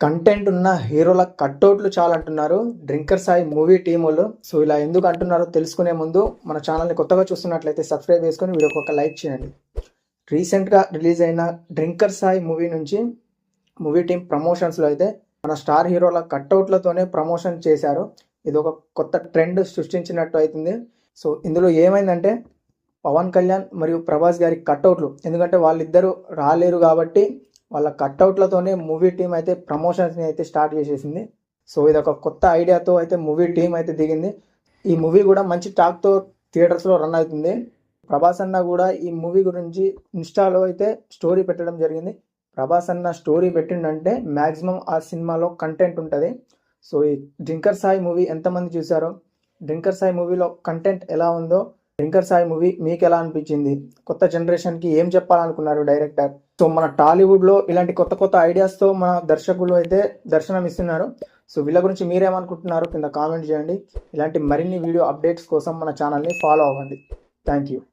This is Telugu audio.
కంటెంట్ ఉన్న హీరోల కట్అవుట్లు చాలా అంటున్నారు డ్రింకర్ సాయి మూవీ టీం వాళ్ళు. సో ఇలా ఎందుకు అంటున్నారో తెలుసుకునే ముందు మన ఛానల్ని కొత్తగా చూస్తున్నట్లయితే సబ్స్క్రైబ్ చేసుకొని వీడియోకి ఒక లైక్ చేయండి. రీసెంట్గా రిలీజ్ అయిన డ్రింకర్ సాయి మూవీ నుంచి మూవీ టీం ప్రమోషన్స్లో అయితే మన స్టార్ హీరోల కట్అవుట్లతోనే ప్రమోషన్ చేశారు. ఇది ఒక కొత్త ట్రెండ్ సృష్టించినట్టు అవుతుంది. సో ఇందులో ఏమైందంటే పవన్ కళ్యాణ్ మరియు ప్రభాస్ గారి కట్అవుట్లు, ఎందుకంటే వాళ్ళిద్దరూ రాలేరు కాబట్టి వాళ్ళ కట్అవుట్లతోనే మూవీ టీం అయితే ప్రమోషన్స్ని అయితే స్టార్ట్ చేసేసింది. సో ఇది ఒక కొత్త ఐడియాతో అయితే మూవీ టీం అయితే దిగింది. ఈ మూవీ కూడా మంచి టాక్తో థియేటర్స్లో రన్ అవుతుంది. ప్రభాస్ అన్న కూడా ఈ మూవీ గురించి ఇన్స్టాలో అయితే స్టోరీ పెట్టడం జరిగింది. ప్రభాస్ అన్న స్టోరీ పెట్టిండంటే మ్యాక్సిమం ఆ సినిమాలో కంటెంట్ ఉంటుంది. సో ఈ డ్రింకర్ సాయి మూవీ ఎంతమంది చూసారో, డ్రింకర్ సాయి మూవీలో కంటెంట్ ఎలా ఉందో, డ్రింకర్ సాయి మూవీ మీకు ఎలా అనిపించింది, కొత్త జనరేషన్కి ఏం చెప్పాలనుకున్నారు డైరెక్టర్. సో మన టాలీవుడ్లో ఇలాంటి కొత్త కొత్త ఐడియాస్తో మన దర్శకులు అయితే దర్శనం ఇస్తున్నారు. సో వీళ్ళ గురించి మీరేమనుకుంటున్నారు కింద కామెంట్ చేయండి. ఇలాంటి మరిన్ని వీడియో అప్డేట్స్ కోసం మన ఛానల్ని ఫాలో అవ్వండి. Thank you.